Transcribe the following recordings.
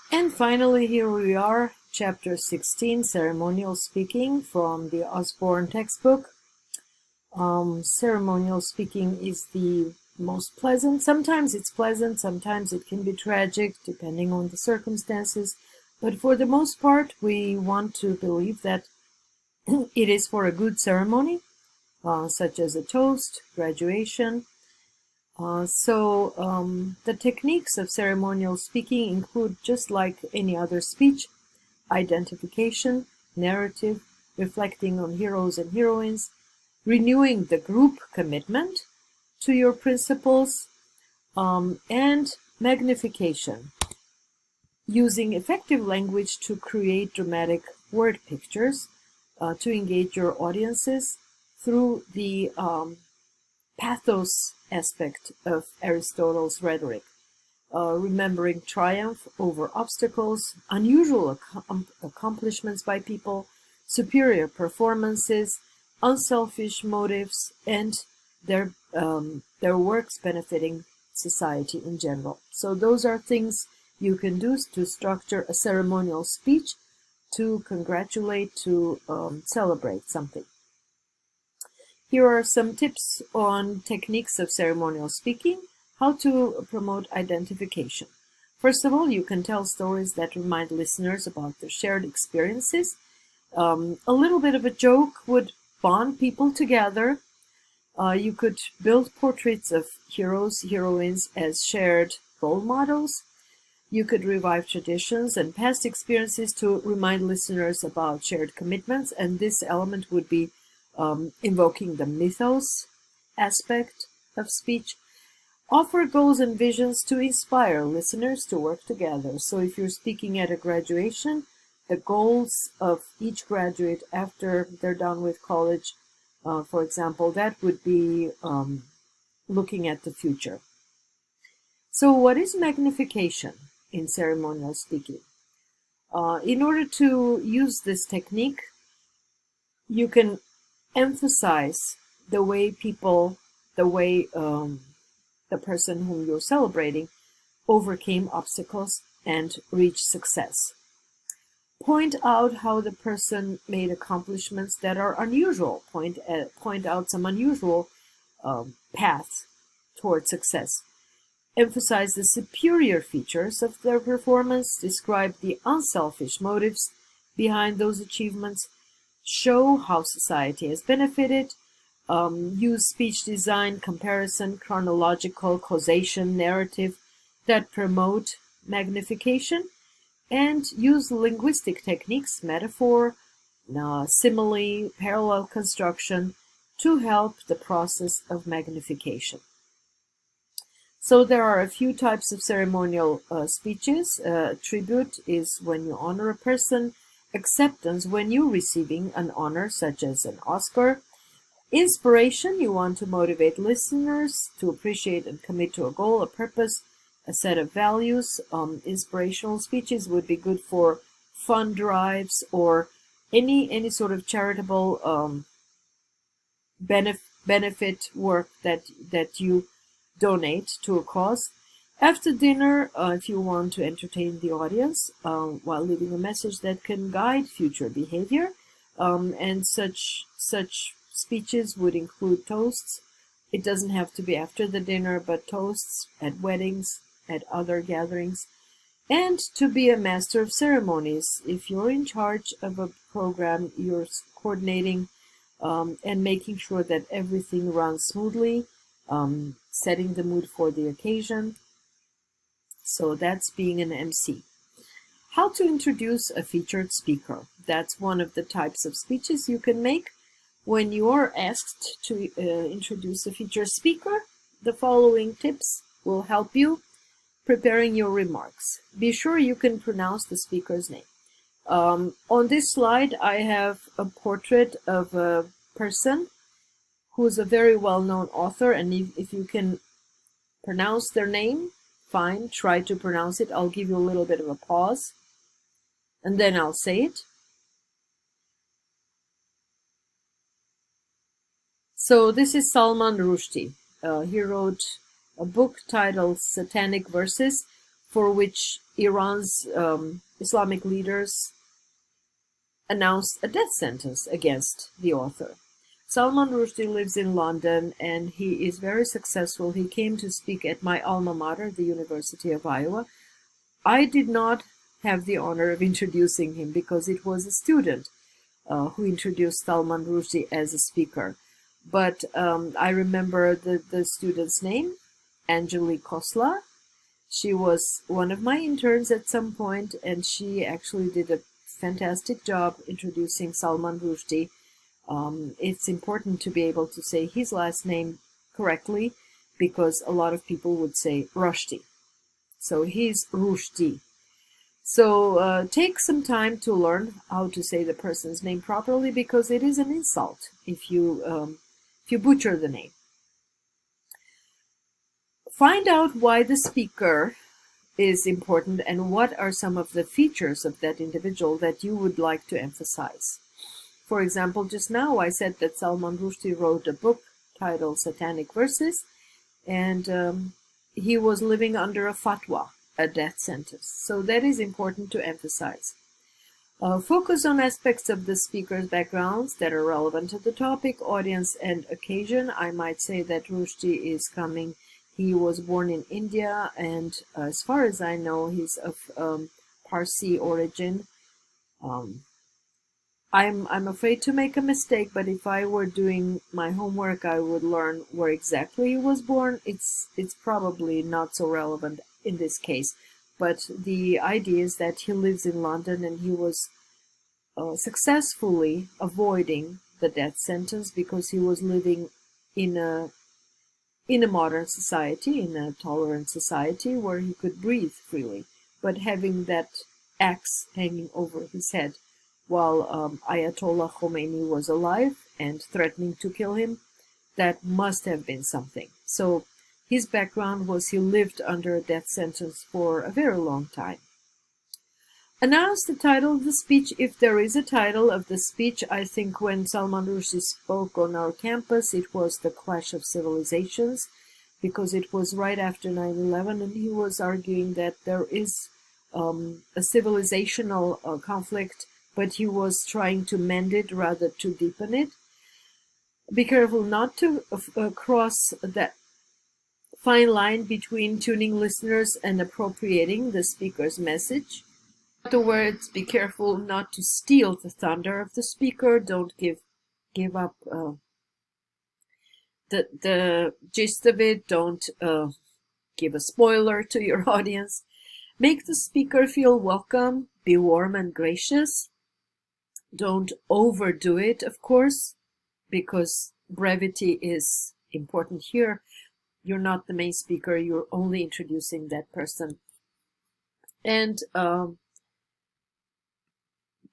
And finally, here we are, chapter 16, Ceremonial Speaking from the Osborne textbook. Ceremonial speaking is the most pleasant. Sometimes it's pleasant, sometimes it can be tragic, depending on the circumstances. But for the most part, we want to believe that it is for a good ceremony, such as a toast, graduation. The techniques of ceremonial speaking include, just like any other speech, identification, narrative, reflecting on heroes and heroines, renewing the group commitment to your principles, and magnification, using effective language to create dramatic word pictures, to engage your audiences through the pathos aspect of Aristotle's rhetoric, remembering triumph over obstacles, unusual accomplishments by people, superior performances, unselfish motives, and their works benefiting society in general. So those are things you can do to structure a ceremonial speech, to congratulate, to celebrate something. Here are some tips on techniques of ceremonial speaking, how to promote identification. First of all, you can tell stories that remind listeners about their shared experiences. A little bit of a joke would bond people together. You could build portraits of heroes, heroines as shared role models. You could revive traditions and past experiences to remind listeners about shared commitments, and this element would be invoking the mythos aspect of speech. Offer goals and visions to inspire listeners to work together. So if you're speaking at a graduation, the goals of each graduate after they're done with college, for example, that would be looking at the future. So what is magnification in ceremonial speaking? In order to use this technique, you can emphasize the way the person whom you're celebrating overcame obstacles and reached success. Point out how the person made accomplishments that are unusual. Point out some unusual paths toward success. Emphasize the superior features of their performance. Describe the unselfish motives behind those achievements. Show how society has benefited. Use speech design, comparison, chronological, causation, narrative that promote magnification. And use linguistic techniques, metaphor, simile, parallel construction, to help the process of magnification. So there are a few types of ceremonial speeches. Tribute is when you honor a person. Acceptance, when you're receiving an honor, such as an Oscar. Inspiration, you want to motivate listeners to appreciate and commit to a goal, a purpose, a set of values. Inspirational speeches would be good for fund drives or any sort of charitable benefit work that you donate to a cause. After dinner, if you want to entertain the audience while leaving a message that can guide future behavior, and such speeches would include toasts. It doesn't have to be after the dinner, but toasts at weddings, at other gatherings, and to be a master of ceremonies. If you're in charge of a program, you're coordinating and making sure that everything runs smoothly, setting the mood for the occasion. So that's being an MC. How to introduce a featured speaker. That's one of the types of speeches you can make. When you are asked to introduce a featured speaker, the following tips will help you preparing your remarks. Be sure you can pronounce the speaker's name. On this slide, I have a portrait of a person who is a very well-known author, and if you can pronounce their name, fine, try to pronounce it. I'll give you a little bit of a pause, and then I'll say it. So this is Salman Rushdie. He wrote a book titled Satanic Verses for which Iran's Islamic leaders announced a death sentence against the author. Salman Rushdie lives in London, and he is very successful. He came to speak at my alma mater, the University of Iowa. I did not have the honor of introducing him because it was a student who introduced Salman Rushdie as a speaker. But I remember the student's name, Angelique Kosla. She was one of my interns at some point, and she actually did a fantastic job introducing Salman Rushdie. It's important to be able to say his last name correctly because a lot of people would say Rushdie. So he's Rushdie. So take some time to learn how to say the person's name properly because it is an insult if you butcher the name. Find out why the speaker is important and what are some of the features of that individual that you would like to emphasize. For example, just now I said that Salman Rushdie wrote a book titled Satanic Verses, and he was living under a fatwa, a death sentence. So that is important to emphasize. Focus on aspects of the speaker's backgrounds that are relevant to the topic, audience, and occasion. I might say that Rushdie is coming. He was born in India, and as far as I know, he's of Parsi origin. I'm afraid to make a mistake, but if I were doing my homework, I would learn where exactly he was born. It's probably not so relevant in this case, but the idea is that he lives in London and he was successfully avoiding the death sentence because he was living in a modern society, in a tolerant society where he could breathe freely, but having that axe hanging over his head while Ayatollah Khomeini was alive and threatening to kill him, that must have been something. So his background was he lived under a death sentence for a very long time. Announce the title of the speech if there is a title of the speech. I think when Salman Rushdie spoke on our campus, it was The Clash of Civilizations, because it was right after 9/11, and he was arguing that there is a civilizational conflict, but he was trying to mend it rather to deepen it. Be careful not to cross that fine line between tuning listeners and appropriating the speaker's message. In other words, be careful not to steal the thunder of the speaker. Don't give up the gist of it. Don't give a spoiler to your audience. Make the speaker feel welcome. Be warm and gracious. Don't overdo it, of course, because brevity is important here. You're not the main speaker. You're only introducing that person. And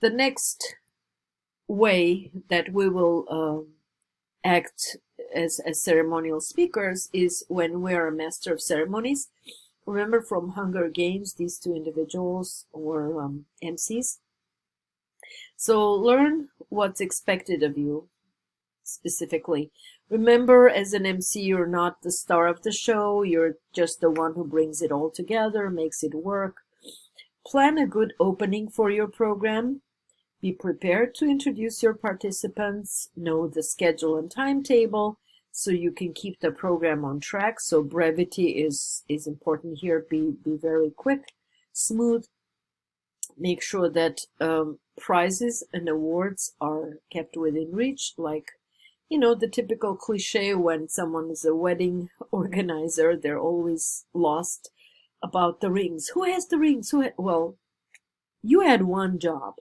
the next way that we will act as ceremonial speakers is when we are a master of ceremonies. Remember from Hunger Games, these two individuals were MCs. So learn what's expected of you specifically. Remember, as an MC, you're not the star of the show. You're just the one who brings it all together, makes it work. Plan a good opening for your program. Be prepared to introduce your participants. Know the schedule and timetable so you can keep the program on track. So brevity is important here. Be very quick, smooth. Make sure that prizes and awards are kept within reach, like, you know, the typical cliche when someone is a wedding organizer, they're always lost about the rings. Who has the rings? Well, you had one job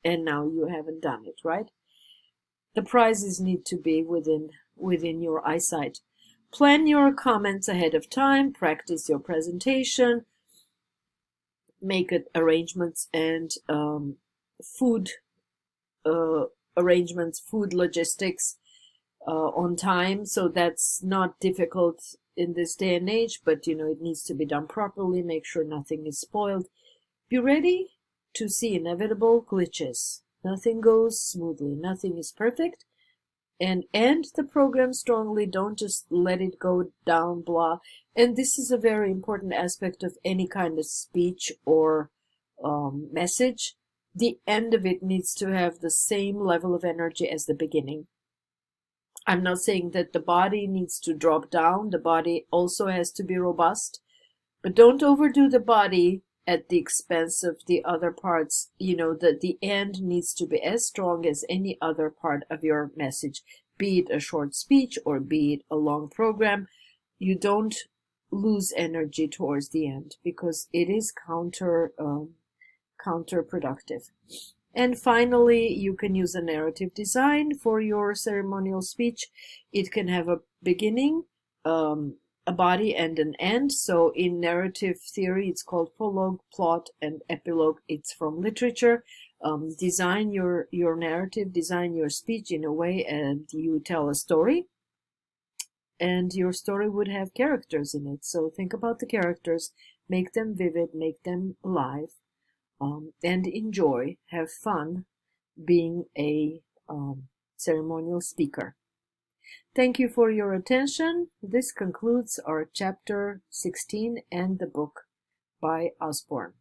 and now you haven't done it, right? The prizes need to be within your eyesight. Plan your comments ahead of time, practice your presentation, make arrangements and food arrangements, food logistics on time. So that's not difficult in this day and age, but you know, it needs to be done properly. Make sure nothing is spoiled. Be ready to see inevitable glitches. Nothing goes smoothly. Nothing is perfect. And end the program strongly. Don't just let it go down, blah. And this is a very important aspect of any kind of speech or message. The end of it needs to have the same level of energy as the beginning. I'm not saying that the body needs to drop down. The body also has to be robust, but don't overdo the body at the expense of the other parts. You know, the end needs to be as strong as any other part of your message, be it a short speech or be it a long program. You don't lose energy towards the end because it is counterproductive. And finally, you can use a narrative design for your ceremonial speech. It can have a beginning, a body, and an end. So in narrative theory, it's called prologue, plot, and epilogue. It's from literature. Design your narrative, design your speech in a way, and you tell a story. And your story would have characters in it. So think about the characters, make them vivid, make them alive. And enjoy, have fun being a ceremonial speaker. Thank you for your attention. This concludes our chapter 16 and the book by Osborne.